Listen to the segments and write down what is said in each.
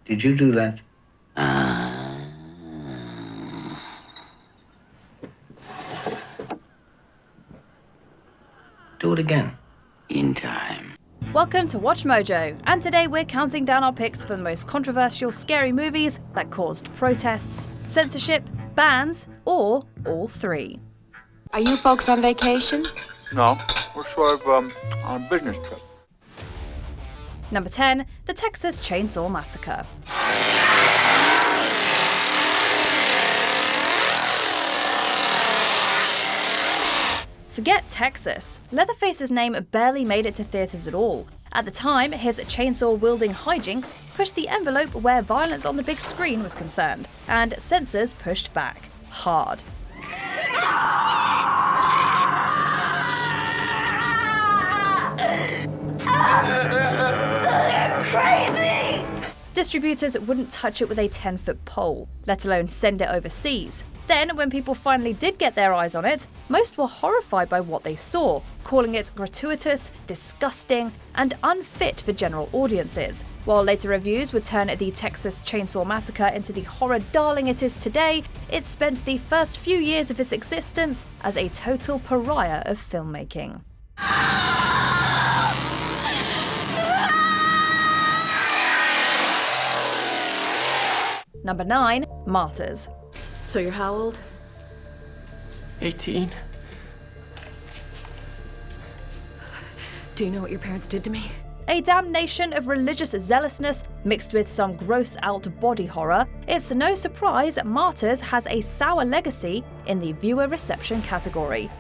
Did you do that? Do it again. In time. Welcome to Watch Mojo, and today we're counting down our picks for the most controversial scary movies that caused protests, censorship, bans, or all three. Are you folks on vacation? No, we're sort of on a business trip. Number 10, the Texas Chain Saw Massacre. Forget Texas. Leatherface's name barely made it to theatres at all. At the time, his chainsaw-wielding hijinks pushed the envelope where violence on the big screen was concerned, and censors pushed back. Hard. Crazy! Distributors wouldn't touch it with a 10-foot pole, let alone send it overseas. Then, when people finally did get their eyes on it, most were horrified by what they saw, calling it gratuitous, disgusting, and unfit for general audiences. While later reviews would turn the Texas Chain Saw Massacre into the horror darling it is today, it spent the first few years of its existence as a total pariah of filmmaking. Number 9, Martyrs. So you're how old? 18. Do you know what your parents did to me? A damnation of religious zealousness mixed with some gross-out body horror, it's no surprise Martyrs has a sour legacy in the viewer reception category.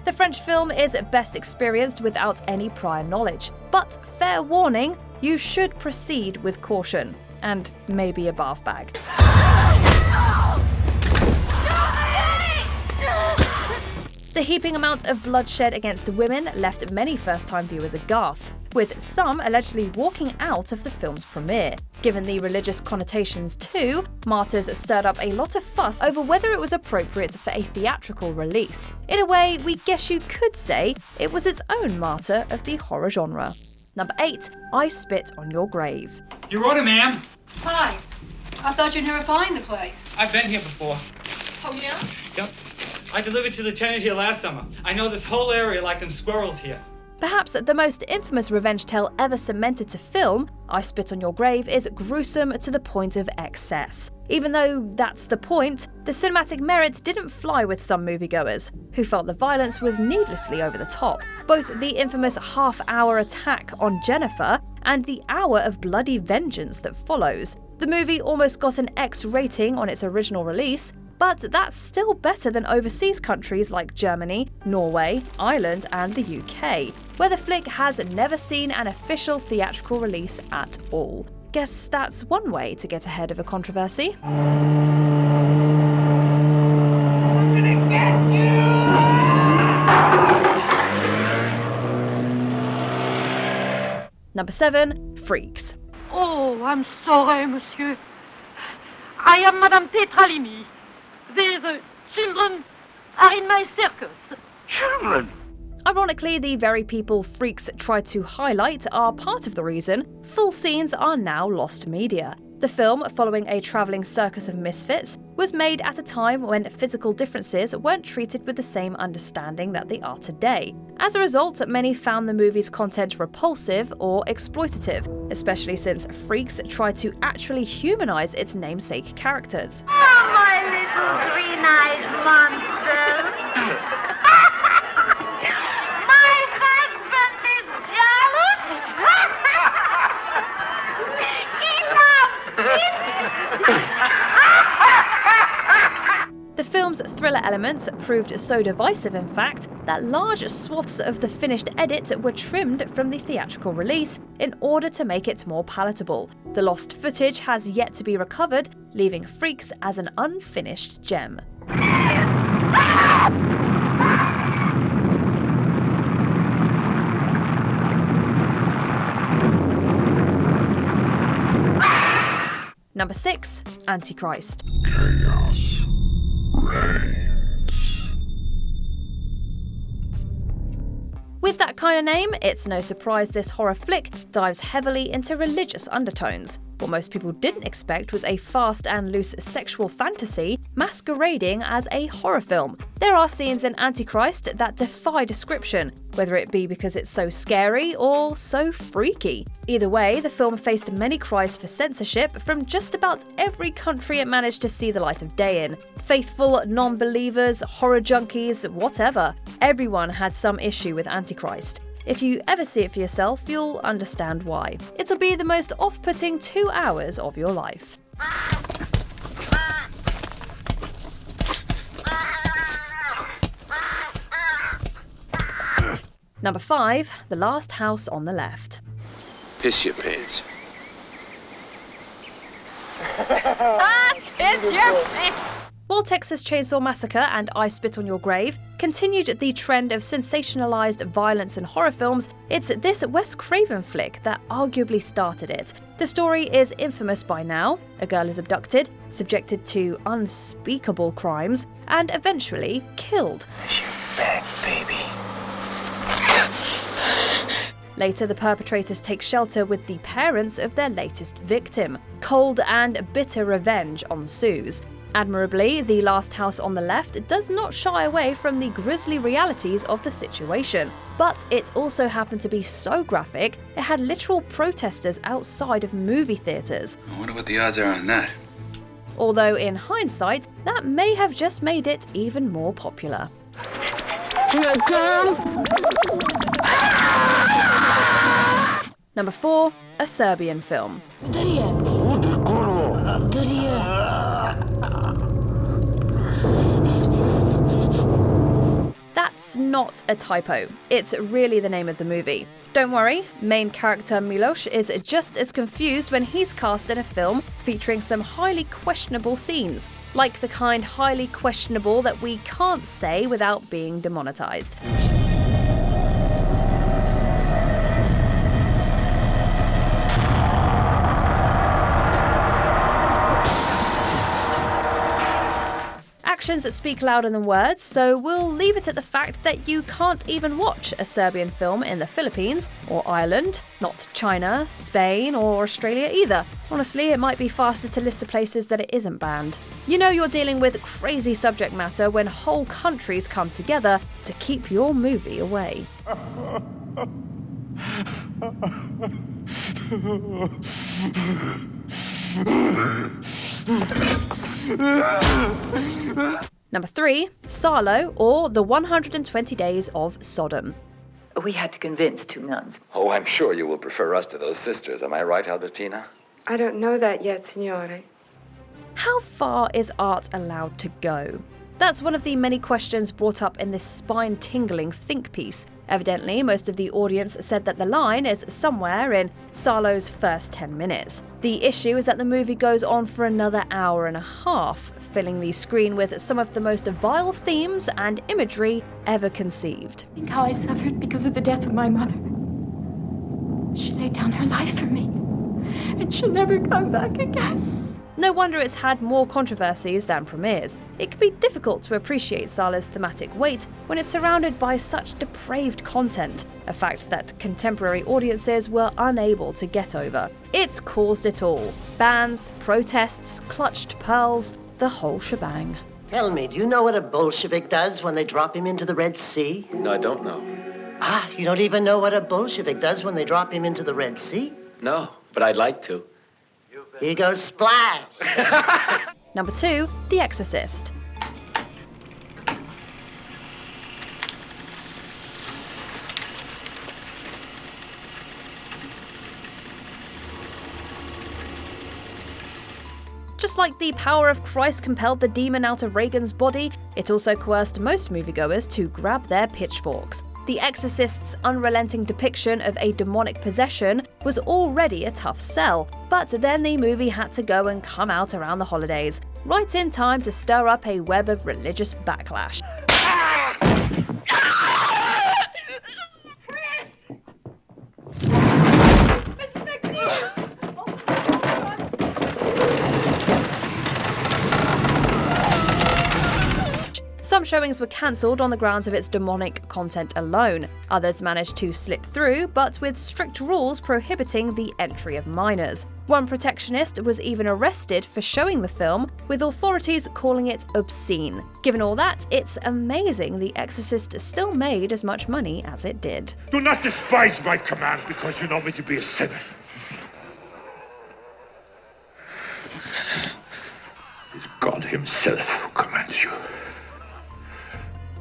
The French film is best experienced without any prior knowledge, but fair warning, you should proceed with caution, and maybe a bath bag. The heaping amount of bloodshed against women left many first-time viewers aghast, with some allegedly walking out of the film's premiere. Given the religious connotations too, Martyrs stirred up a lot of fuss over whether it was appropriate for a theatrical release. In a way, we guess you could say it was its own martyr of the horror genre. Number 8, I Spit on Your Grave. Your order, ma'am. Hi. I thought you'd never find the place. I've been here before. Oh, yeah? Yep. I delivered to the tenant here last summer. I know this whole area like them squirrels here. Perhaps the most infamous revenge tale ever cemented to film, I Spit on Your Grave is gruesome to the point of excess. Even though that's the point, the cinematic merit didn't fly with some moviegoers, who felt the violence was needlessly over the top. Both the infamous half-hour attack on Jennifer and the hour of bloody vengeance that follows. The movie almost got an X rating on its original release, but that's still better than overseas countries like Germany, Norway, Ireland, and the UK, where the flick has never seen an official theatrical release at all. Guess that's one way to get ahead of a controversy. I'm gonna get you! Number 7, Freaks. Oh, I'm sorry, monsieur. I am Madame Tetralini. These children are in my circus. Children? Ironically, the very people Freaks try to highlight are part of the reason full scenes are now lost media. The film, following a travelling circus of misfits, was made at a time when physical differences weren't treated with the same understanding that they are today. As a result, many found the movie's content repulsive or exploitative, especially since Freaks tried to actually humanise its namesake characters. Oh, my little green-eyed monster. My husband is jealous. The film's thriller elements proved so divisive, in fact, that large swaths of the finished edit were trimmed from the theatrical release in order to make it more palatable. The lost footage has yet to be recovered, leaving Freaks as an unfinished gem. Number 6, Antichrist. Chaos reigns. With that kind of name, it's no surprise this horror flick dives heavily into religious undertones. What most people didn't expect was a fast and loose sexual fantasy masquerading as a horror film. There are scenes in Antichrist that defy description, whether it be because it's so scary or so freaky. Either way, the film faced many cries for censorship from just about every country it managed to see the light of day in. Faithful, non-believers, horror junkies, whatever. Everyone had some issue with Antichrist. If you ever see it for yourself, you'll understand why. It'll be the most off-putting 2 hours of your life. Number 5, The Last House on the Left. Piss your pants. Piss your pants. While Texas Chain Saw Massacre and I Spit on Your Grave continued the trend of sensationalized violence in horror films, it's this Wes Craven flick that arguably started it. The story is infamous by now. A girl is abducted, subjected to unspeakable crimes, and eventually killed. You're back, baby. Later, the perpetrators take shelter with the parents of their latest victim. Cold and bitter revenge ensues. Admirably, The Last House on the Left does not shy away from the grisly realities of the situation, but it also happened to be so graphic it had literal protesters outside of movie theatres. I wonder what the odds are on that. Although in hindsight, that may have just made it even more popular. Number 4, a Serbian film. That's not a typo. It's really the name of the movie. Don't worry, main character Miloš is just as confused when he's cast in a film featuring some highly questionable scenes, like the kind highly questionable that we can't say without being demonetized. Actions speak louder than words, so we'll leave it at the fact that you can't even watch a Serbian film in the Philippines or Ireland, not China, Spain, or Australia either. Honestly, it might be faster to list the places that it isn't banned. You know you're dealing with crazy subject matter when whole countries come together to keep your movie away. Number 3, Salo, or The 120 Days of Sodom. We had to convince 2 nuns. Oh, I'm sure you will prefer us to those sisters. Am I right, Albertina? I don't know that yet, signore. How far is art allowed to go? That's one of the many questions brought up in this spine-tingling think piece. Evidently, most of the audience said that the line is somewhere in Salo's first 10 minutes. The issue is that the movie goes on for another hour and a half, filling the screen with some of the most vile themes and imagery ever conceived. Think how I suffered because of the death of my mother. She laid down her life for me, and she'll never come back again. No wonder it's had more controversies than premieres. It can be difficult to appreciate Salo's thematic weight when it's surrounded by such depraved content, a fact that contemporary audiences were unable to get over. It's caused it all. Bans, protests, clutched pearls, the whole shebang. Tell me, do you know what a Bolshevik does when they drop him into the Red Sea? No, I don't know. Ah, you don't even know what a Bolshevik does when they drop him into the Red Sea? No, but I'd like to. He goes splash! Number 2, The Exorcist. Just like the power of Christ compelled the demon out of Reagan's body, it also coerced most moviegoers to grab their pitchforks. The Exorcist's unrelenting depiction of a demonic possession was already a tough sell, but then the movie had to go and come out around the holidays, right in time to stir up a web of religious backlash. Some showings were cancelled on the grounds of its demonic content alone. Others managed to slip through, but with strict rules prohibiting the entry of minors. One protectionist was even arrested for showing the film, with authorities calling it obscene. Given all that, it's amazing The Exorcist still made as much money as it did. Do not despise my command because you know me to be a sinner. It's God himself who commands you.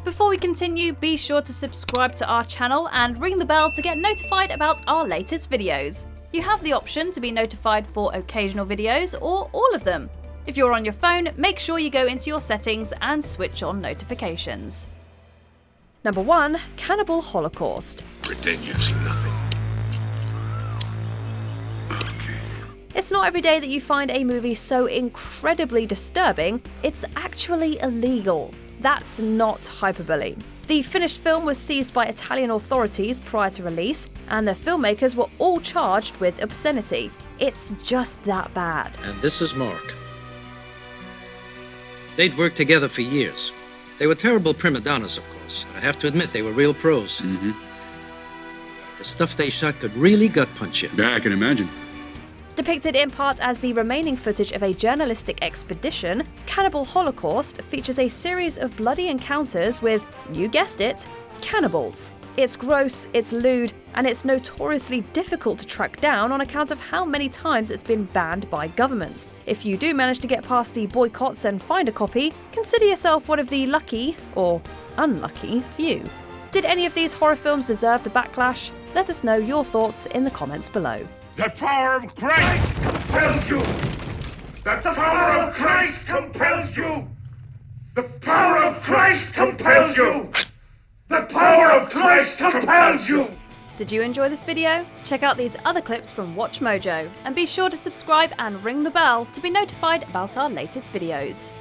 Before we continue, be sure to subscribe to our channel and ring the bell to get notified about our latest videos. You have the option to be notified for occasional videos or all of them. If you're on your phone, make sure you go into your settings and switch on notifications. Number 1. Cannibal Holocaust. Pretend you've seen nothing. It's not every day that you find a movie so incredibly disturbing, it's actually illegal. That's not hyperbole. The finished film was seized by Italian authorities prior to release, and the filmmakers were all charged with obscenity. It's just that bad. And this is Mark. They'd worked together for years. They were terrible prima donnas, of course, but I have to admit they were real pros. Mm-hmm. The stuff they shot could really gut punch you. Yeah, I can imagine. Depicted in part as the remaining footage of a journalistic expedition, Cannibal Holocaust features a series of bloody encounters with, you guessed it, cannibals. It's gross, it's lewd, and it's notoriously difficult to track down on account of how many times it's been banned by governments. If you do manage to get past the boycotts and find a copy, consider yourself one of the lucky, or unlucky, few. Did any of these horror films deserve the backlash? Let us know your thoughts in the comments below. The power of Christ compels you! The power of Christ compels you! The power of Christ compels you! The power of Christ compels you! Did you enjoy this video? Check out these other clips from WatchMojo, and be sure to subscribe and ring the bell to be notified about our latest videos.